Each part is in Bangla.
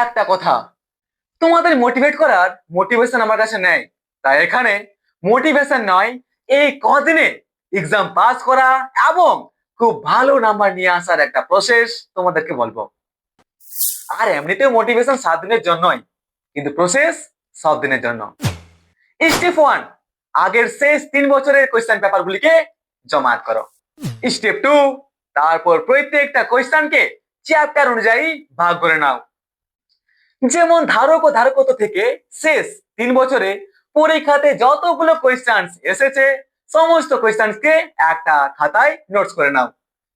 একটা কথা, তোমাদের মোটিভেট করার মোটিভেশন আমার কাছে নেই। তাই এখানে মোটিভেশন নয়, এই কদিনে এক্সাম পাস করা এবং খুব ভালো নাম্বার নিয়ে আসার একটা প্রসেস তোমাদেরকে বলবো। আর এমনিতেও মোটিভেশন 7 দিনের জন্যই, কিন্তু প্রসেস সব দিনের জন্য। স্টেপ 1, আগের শেষ 3 বছরের কোয়েশ্চেন পেপার গুলিকে জমা করো। স্টেপ 2, তারপর প্রত্যেকটা কোয়েশ্চেনকে চ্যাপ্টার অনুযায়ী ভাগ করে নাও। যেমন ধারক ও ধারকত্ব থেকে শেষ 3 বছরে পরীক্ষাতে যতগুলো কোয়েশ্চেন এসেছে সমস্ত কোয়েশ্চেনকে একটা খাতায় নোটস করে নাও।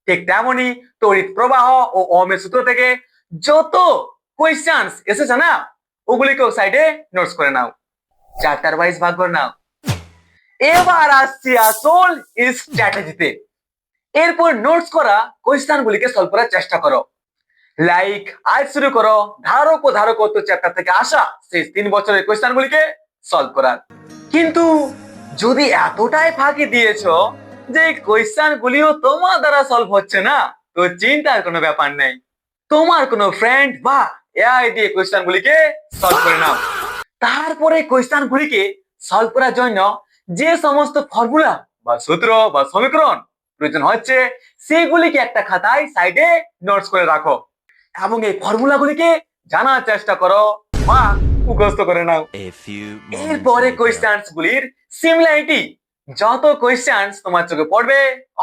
ঠিক তেমনি তড়িৎ প্রবাহ ও ওহমের সূত্র থেকে যত কোয়েশ্চেন এসেছে না, ওগুলিকেও সাইডে নোটস করে নাও, চ্যাপ্টার ওয়াইজ ভাগ করে নাও। এবার আসছি আসল স্ট্র্যাটেজিতে। এরপর নোটস করা কোয়েশ্চেন গুলিকে সলভ করার চেষ্টা করো। লাইক আজ শুরু করো ধারক ও ধারকত্ব চ্যাপ্টার থেকে আসা শেষ 3 বছরের কোয়েশ্চেন গুলিকে সলভ করার। কিন্তু যদি এতটাই ফাঁকি দিয়েছো যে কোয়েশ্চেন গুলিও তোমার দ্বারা সলভ হচ্ছে না, তো চিন্তার কোনো ব্যাপার নেই। তোমার কোনো ফ্রেন্ড বা এআই দিয়ে কোয়েশ্চেন গুলিকে সলভ করে নাও। তারপরে কোয়েশ্চেন গুলিকে সলভ করার জন্য যে সমস্ত ফর্মুলা বা সূত্র বা সমীকরণ প্রয়োজন হচ্ছে সেগুলিকে একটা খাতায় সাইডে নোটস করে রাখো এবং এই ফর্মুলাগুলিকে জানার চেষ্টা করো বা মুখস্থ করে নাও। এরপরে কোয়েশ্চেন গুলির সিমিলারিটি যত কোয়েশ্চেন তোমার চোখে পড়বে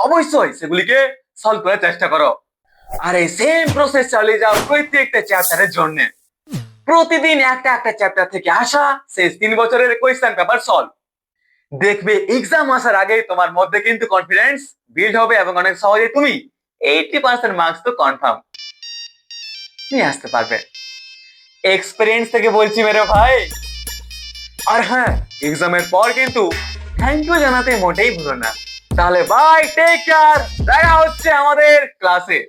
অবশ্যই সেগুলিকে সলভ করার চেষ্টা করো। আর এই সেম প্রসেস চালিয়ে যাও প্রত্যেকটা চ্যাপ্টারের জন্য। প্রতিদিন একটা একটা চ্যাপ্টার থেকে আসা শেষ 3 বছরের কোয়েশ্চেন পেপার সলভ। দেখবে এক্সাম আসার আগে তোমার মধ্যে কিন্তু কনফিডেন্স বিল্ড হবে এবং অনেক সহজে তুমি 80% মার্কস তো কনফার্ম নিয়ে আসতে পারবে। এক্সপেরিয়েন্স থেকে বলছি মেরে ভাই। আর হ্যাঁ, এক্সামের পর কিন্তু থ্যাংক ইউ জানাতে মোটেই ভুলো না। তাহলে বাই, টেক কেয়ার, দেখা হচ্ছে আমাদের ক্লাসে।